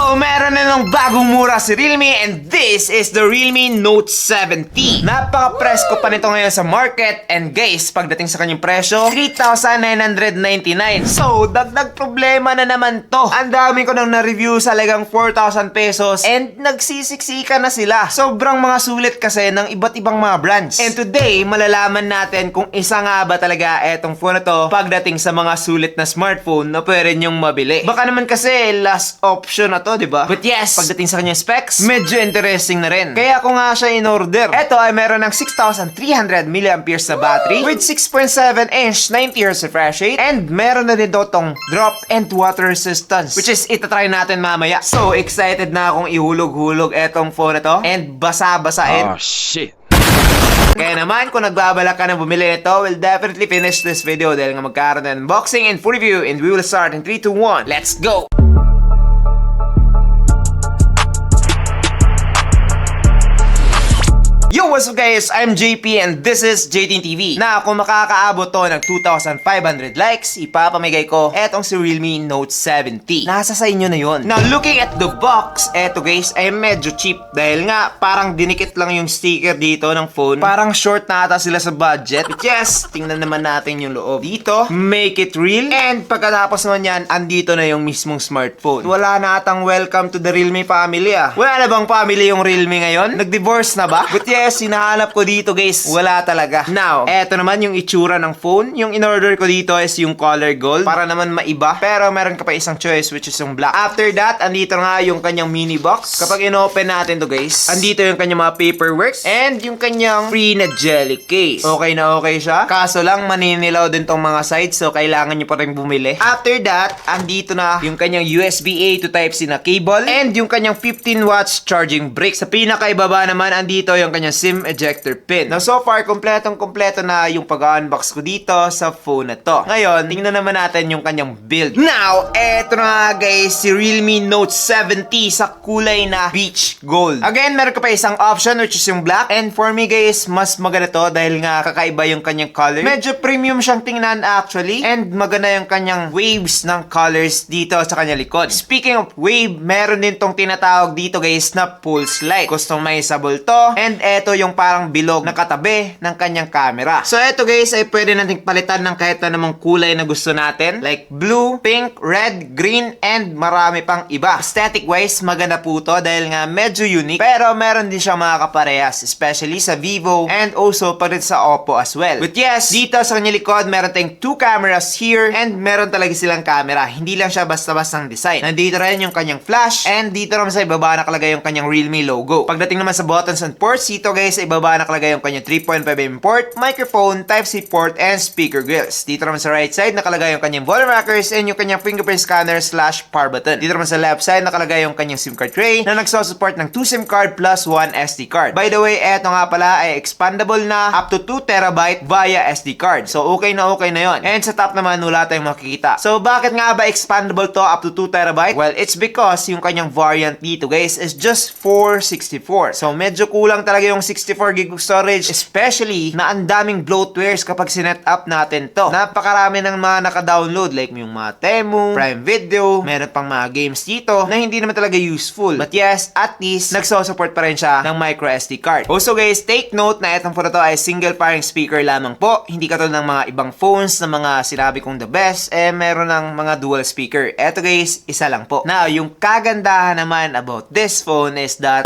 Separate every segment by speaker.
Speaker 1: So, meron na ng bagong mura si Realme and this is the Realme Note 7T. Napaka-presko pa nito ngayon sa market and guys, pagdating sa kanyang presyo, 3,999. So, dagdag problema na naman to. Ang dami ko nang na-review sa halagang 4,000 pesos and nagsisiksika na sila. Sobrang mga sulit kasi ng iba't ibang mga brands. And today, malalaman natin kung isa nga ba talaga etong phone na to pagdating sa mga sulit na smartphone na pwede nyong mabili. Baka naman kasi last option na to, di ba? But yes, pagdating sa kanyang specs, medyo interesting na rin. Kaya ako nga siya in-order. Ito ay meron ng 6,300 mAh na battery with 6.7-inch 90Hz refresh rate and meron na din tong drop and water resistance which is itatry natin mamaya. So excited na akong ihulog-hulog etong phone na to and basa-basain.
Speaker 2: Oh shit.
Speaker 1: Kaya naman, kung nagbabalak ka na bumili nito, we'll definitely finish this video dahil nga magkaroon ng unboxing and full review and we will start in 3, 2, 1. Let's go! Yo, what's up guys? I'm JP and this is JTN TV. Na kung makakaabot to ng 2,500 likes, ipapamigay ko etong si Realme Note 7T. Nasa sa inyo na yon. Now, looking at the box, eto guys, ay medyo cheap. Dahil nga, parang dinikit lang yung sticker dito ng phone. Parang short na ata sila sa budget. But yes, tingnan naman natin yung loob. Dito, make it real. And pagkatapos naman yan, andito na yung mismong smartphone. Wala na atang welcome to the Realme family ah. Wala na bang family yung Realme ngayon? Nag-divorce na ba? But yes, hinahanap ko dito guys, wala talaga. Now, eto naman yung itsura ng phone. Yung in-order ko dito is yung color gold para naman maiba. Pero meron ka pa isang choice which is yung black. After that, andito nga yung kanyang mini box. Kapag in-open natin to guys, andito yung kanyang mga paperwork and yung kanyang free na jelly case. Okay na okay siya. Kaso lang, maninilaw din tong mga sides so kailangan nyo pa rin bumili. After that, andito na yung kanyang USB-A to Type-C na cable and yung kanyang 15 watts charging brick. Sa pinakaibaba naman, andito yung kanyang SIM ejector pin. Now, so far, kompletong-kompleto na yung pag-unbox ko dito sa phone na to. Ngayon, tingnan naman natin yung kanyang build. Now, eto na guys, si Realme Note 7T sa kulay na beach gold. Again, meron ka pa isang option which is yung black. And for me guys, mas maganda to dahil nga kakaiba yung kanyang color. Medyo premium siyang tingnan actually. And maganda yung kanyang waves ng colors dito sa kanyang likod. Speaking of wave, meron din tong tinatawag dito guys na pulse light. Customizable to. And eto yung parang bilog na katabi ng kanyang camera. So eto guys ay pwede nating palitan ng kahit na namang kulay na gusto natin. Like blue, pink, red, green, and marami pang iba. Aesthetic wise, maganda po to dahil nga medyo unique. Pero meron din siyang mga kaparehas, especially sa Vivo and also pa rin sa Oppo as well. But yes, dito sa kanyang likod, meron tayong 2 cameras here and meron talaga silang camera. Hindi lang siya basta-bastang design. Nandito rin yung kanyang flash and dito naman sa ibaba nakalagay yung kanyang Realme logo. Pagdating naman sa buttons and ports, dito guys, sa ibaba nakalagay yung kanyang 3.5mm port, microphone, Type-C port, and speaker grills. Dito naman sa right side, nakalagay yung kanyang volume rockers and yung kanyang fingerprint scanner / power button. Dito naman sa left side, nakalagay yung kanyang SIM card tray na nagsusupport ng 2 SIM card plus 1 SD card. By the way, eto nga pala ay expandable na up to 2TB via SD card. So, okay na yon. And sa top naman, wala tayong makikita. So, bakit nga ba expandable to up to 2TB? Well, it's because yung kanyang variant dito guys is just 464. So, medyo kulang talaga yung 64GB storage, especially na ang daming bloatwares kapag sinet up natin to. Napakarami ng mga naka-download like yung mga Temu, Prime Video, meron pang mga games dito na hindi naman talaga useful. But yes, at least nagso-support pa rin siya ng micro SD card. Also guys, take note na itong phone to ay single pairing speaker lamang po. Hindi katulad ng mga ibang phones na mga sinabi kong the best, meron ng mga dual speaker. Eto guys, isa lang po. Now, yung kagandahan naman about this phone is that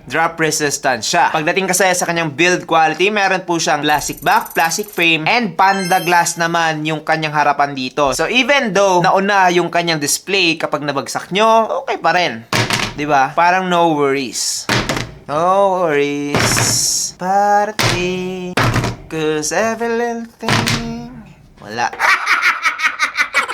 Speaker 1: drop resistant siya. Pagdating kasi sa kanyang build quality, meron po siyang plastic back, plastic frame, and panda glass naman yung kanyang harapan dito. So even though nauna yung kanyang display, kapag nabagsak nyo, okay pa rin. Diba? Parang no worries. No worries. Party. Cause every little thing. Wala.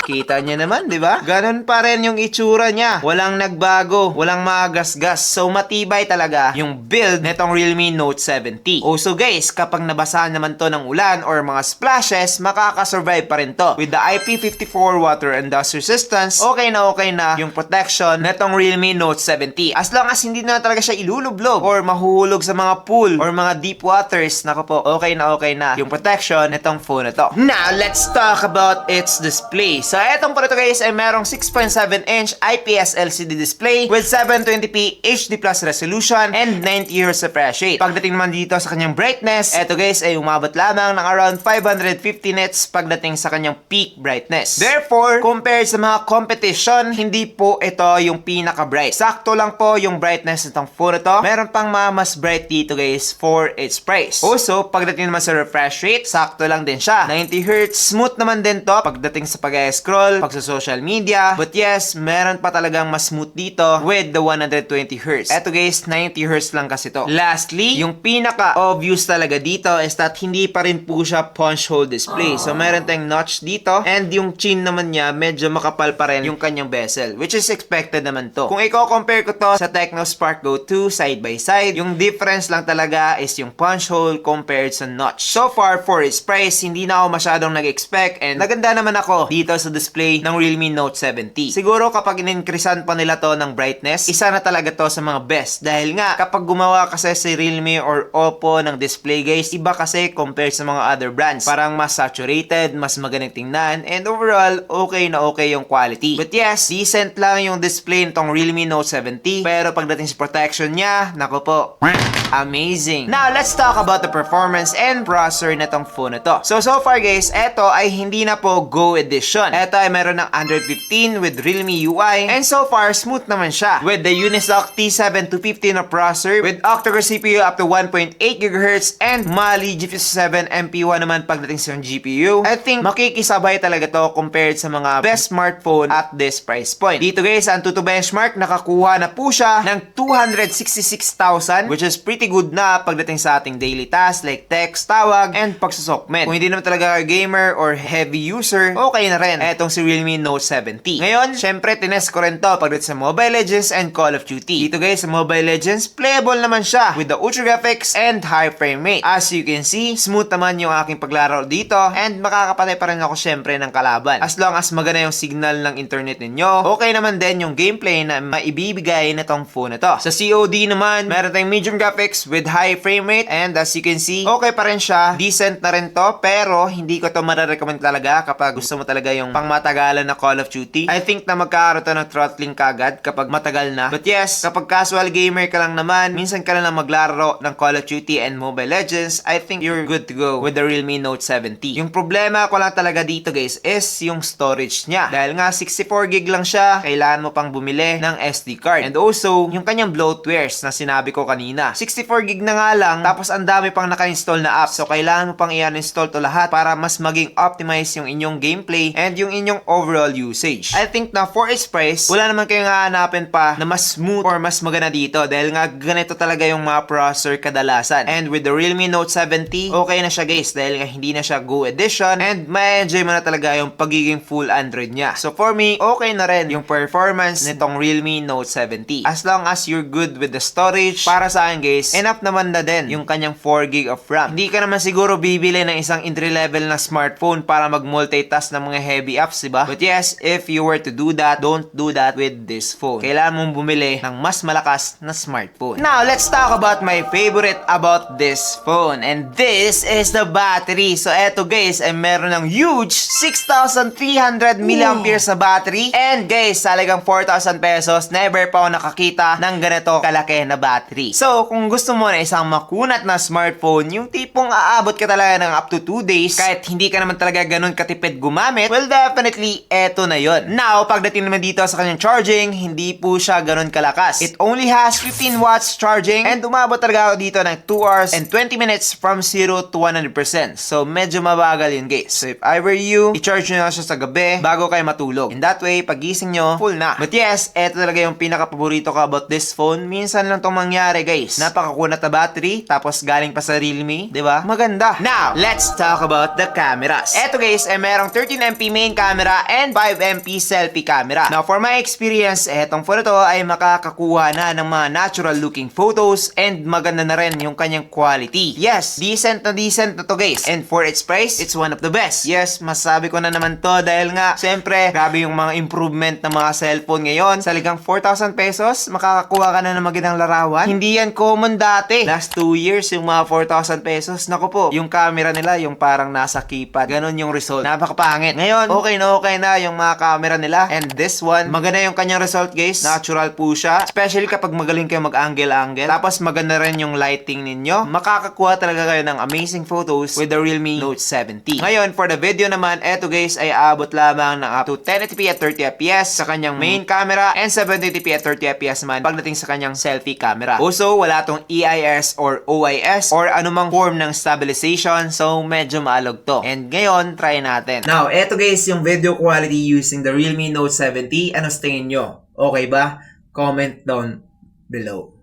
Speaker 1: Kita niya naman, di ba? Ganon pa rin yung itsura niya. Walang nagbago, walang magasgas. So, matibay talaga yung build netong Realme Note 7T. Also guys, kapag nabasahan naman to ng ulan or mga splashes, makakasurvive pa rin to. With the IP54 water and dust resistance, okay na yung protection netong Realme Note 7T. As long as hindi na talaga siya ilulublob or mahuhulog sa mga pool or mga deep waters, nako po, okay na yung protection netong phone na to. Now, let's talk about its display. So etong po ito guys ay merong 6.7-inch IPS LCD display with 720p HD Plus resolution and 90Hz refresh rate. Pagdating naman dito sa kanyang brightness, eto guys ay umabot lamang ng around 550 nits pagdating sa kanyang peak brightness. Therefore, compared sa mga competition, hindi po ito yung pinaka-bright. Sakto lang po yung brightness nitong phone ito. Meron pang mas bright dito guys for its price. Also, pagdating naman sa refresh rate, sakto lang din siya. 90Hz, smooth naman din to pagdating sa pag-scroll, pag sa social media. But yes, meron pa talagang mas smooth dito with the 120Hz. Eto guys, 90Hz lang kasi to. Lastly, yung pinaka-obvious talaga dito is that hindi pa rin po siya punch hole display. So, meron tayong notch dito and yung chin naman niya, medyo makapal pa rin yung kanyang bezel, which is expected naman to. Kung i-compare ko to sa Tecno Spark Go 2 side by side, yung difference lang talaga is yung punch hole compared sa notch. So far, for its price, hindi na ako masyadong nag-expect and naganda naman ako dito sa display ng Realme Note 70. Siguro kapag in-increasean pa nila to ng brightness, isa na talaga to sa mga best. Dahil nga, kapag gumawa kasi si Realme or Oppo ng display guys, iba kasi compared sa mga other brands. Parang mas saturated, mas magaling tingnan, and overall, okay na okay yung quality. But yes, decent lang yung display nitong Realme Note 70. Pero pagdating sa protection niya, nako po, amazing. Now, let's talk about the performance and processor nitong phone na to. So far guys, eto ay hindi na po Go Edition. Eto ay meron ng Android 15 with Realme UI, and so far, smooth naman siya. With the Unisoc T7250 na processor, with octa-core CPU up to 1.8 GHz, and Mali GP7 MP1 naman pagdating sa GPU. I think makikisabay talaga to compared sa mga best smartphone at this price point. Dito guys, ang Antutu benchmark, nakakuha na po siya ng 266,000, which is pretty good na pagdating sa ating daily tasks like text, tawag, and pagsusokmed. Kung hindi naman talaga gamer or heavy user, okay na rin etong si Realme Note 70. Ngayon, syempre, tinest ko rin to pagdating sa Mobile Legends and Call of Duty. Dito guys, sa Mobile Legends, playable naman siya with the ultra graphics and high frame rate. As you can see, smooth naman yung aking paglaro dito and makakapatay pa rin ako syempre ng kalaban. As long as maganda yung signal ng internet ninyo, okay naman din yung gameplay na maibibigay na tong phone na to. Sa COD naman, meron tayong medium graphics with high frame rate, and as you can see, okay pa rin siya. Decent na rin to, pero hindi ko to marirecommend talaga kapag gusto mo talaga yung pangmatagalan na Call of Duty. I think na magkakaroon to ng throttling kagad kapag matagal na. But yes, kapag casual gamer ka lang naman, minsan ka lang maglaro ng Call of Duty and Mobile Legends, I think you're good to go with the Realme Note 70. Yung problema ko lang talaga dito guys is yung storage niya. Dahil nga 64GB lang siya, kailangan mo pang bumili ng SD card. And also, yung kanyang bloatwares na sinabi ko kanina. 64GB na nga lang, tapos ang dami pang naka-install na app. So, kailangan mo pang i-uninstall to lahat para mas maging optimize yung inyong gameplay and yung inyong overall usage. I think na for its price, wala naman kayong hahanapin pa na mas smooth or mas maganda dito dahil nga ganito talaga yung mga processor kadalasan. And with the Realme Note 70, okay na siya guys dahil nga hindi na siya Go Edition and ma-enjoy mo na talaga yung pagiging full Android niya. So for me, okay na rin yung performance nitong Realme Note 70. As long as you're good with the storage, para sa akin guys, enough naman na din yung kanyang 4GB of RAM. Hindi ka naman siguro bibili ng isang entry-level na smartphone para mag-multitask ng mga heavy apps, diba? But yes, if you were to do that, don't do that with this phone. Kailangan mong bumili ng mas malakas na smartphone. Now, let's talk about my favorite about this phone. And this is the battery. So, eto guys, ay meron ng huge 6,300 mAh na battery. And guys, talagang 4,000 pesos, never pa ako nakakita ng ganito kalaki na battery. So, kung gusto mo na isang makunat na smartphone, yung tipong aabot ka talaga ng up to 2 days, kahit hindi ka naman talaga ganun katipid gumamit, well, definitely, eto na yon. Now, pagdating naman dito sa kanyang charging, hindi po siya ganun kalakas. It only has 15 watts charging, and umabot talaga ako dito ng 2 hours and 20 minutes from 0 to 100%. So, medyo mabagal yun, guys. So, if I were you, i-charge nyo na siya sa gabi bago kayo matulog. In that way, pagising nyo, full na. But yes, eto talaga yung pinaka-paborito ko about this phone. Minsan lang itong mangyari, guys. Napakakunat na battery, tapos galing pa sa Realme, di ba? Maganda. Now, let's talk about the cameras. Eto guys, ay merong 13MP main camera and 5MP selfie camera. Now, for my experience, etong phone to ay makakakuha na ng mga natural looking photos and maganda na rin yung kanyang quality. Yes, decent na to guys. And for its price, it's one of the best. Yes, masabi ko na naman to dahil nga, siyempre, grabe yung mga improvement ng mga cellphone ngayon. Sa ligang 4,000 pesos, makakakuha ka na ng magandang larawan. Hindi yan common noon dati. Last 2 years, yung mga 4,000 pesos. Naku po, yung camera nila, yung parang nasa keypad. Ganon yung result. Napakapangit. Ngayon, okay na yung mga camera nila. And this one, maganda yung kanyang result, guys. Natural po siya. Especially kapag magaling kayo mag-angle-angle. Tapos maganda rin yung lighting ninyo. Makakakuha talaga kayo ng amazing photos with the Realme Note 70. Ngayon, for the video naman, eto guys ay aabot lamang ng up to 1080p at 30fps sa kanyang main camera and 720p at 30fps man pagdating sa kanyang selfie camera. Also, wala tong EIS or OIS or anumang form ng stabilization, so medyo maalog to. And ngayon, try natin. Now, eto guys yung video quality using the Realme Note 70. Ano sa tingin nyo? Okay ba? Comment down below.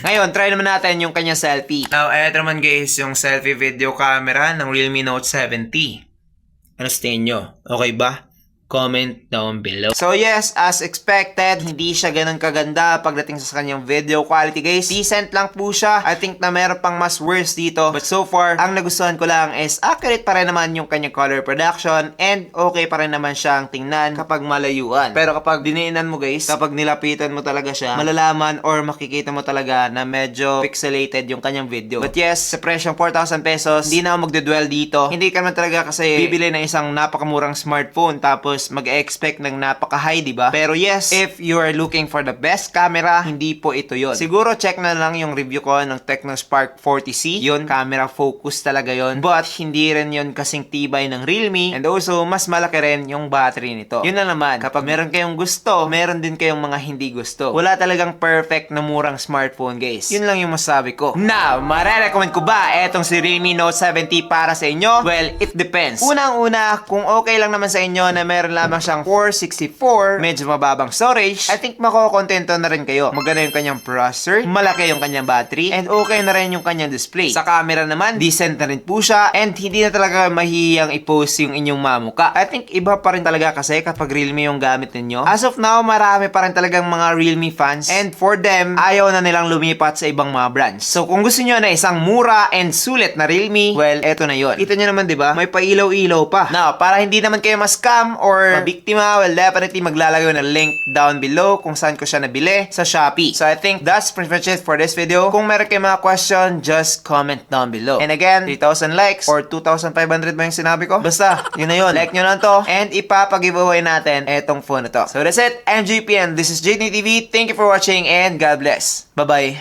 Speaker 1: Ngayon, try naman natin yung kanya selfie. Now, eto naman guys, yung selfie video camera ng Realme Note 70. Ano sa tingin nyo? Okay ba? Comment down below. So yes, as expected, hindi siya ganun kaganda pagdating sa kanyang video quality guys. Decent lang po siya. I think na meron pang mas worse dito. But so far, ang nagustuhan ko lang is accurate pa rin naman yung kanyang color production and okay pa rin naman siyang tingnan kapag malayuan. Pero kapag diniinan mo guys, kapag nilapitan mo talaga siya, malalaman or makikita mo talaga na medyo pixelated yung kanyang video. But yes, sa presyong 4,000 pesos, hindi na ako magdedwell dito. Hindi ka naman talaga kasi bibili ng isang napakamurang smartphone tapos mag-expect ng napaka-high, diba? Pero yes, if you are looking for the best camera, hindi po ito yon. Siguro check na lang yung review ko ng Tecnospark 40C. Yun, camera focus talaga yon. But hindi rin yon kasing tibay ng Realme. And also, mas malaki rin yung battery nito. Yun na naman, kapag meron kayong gusto, meron din kayong mga hindi gusto. Wala talagang perfect na murang smartphone, guys. Yun lang yung masabi ko. Now, marerecommend ko ba etong si Realme Note 70 para sa inyo? Well, it depends. Unang-una, kung okay lang naman sa inyo na meron lamang siyang 464, medyo mababang storage, I think makokontento na rin kayo. Maganda yung kanyang processor, malaki yung kanyang battery, and okay na rin yung kanyang display. Sa camera naman, decent na rin po siya, and hindi na talaga mahihiyang i-post yung inyong mamuka. I think iba pa rin talaga kasi kapag Realme yung gamit ninyo. As of now, marami pa rin talagang mga Realme fans, and for them, ayaw na nilang lumipat sa ibang mga brands. So kung gusto nyo na isang mura and sulit na Realme, well, eto na yon. Kita nyo naman, diba? May pailaw-ilaw pa. Now, para hindi naman kayo ma-scam or mabiktima, well, definitely maglalagay ng link down below kung saan ko siya nabili sa Shopee. So I think that's pretty much it for this video. Kung meron kayong mga question, just comment down below. And again, 3,000 likes or 2,500 ba yung sinabi ko? Basta, yun na yun. Like nyo lang to and ipapag-giveaway natin etong phone na to. So that's it. I'm JP and this is JTTV. Thank you for watching and God bless. Bye-bye.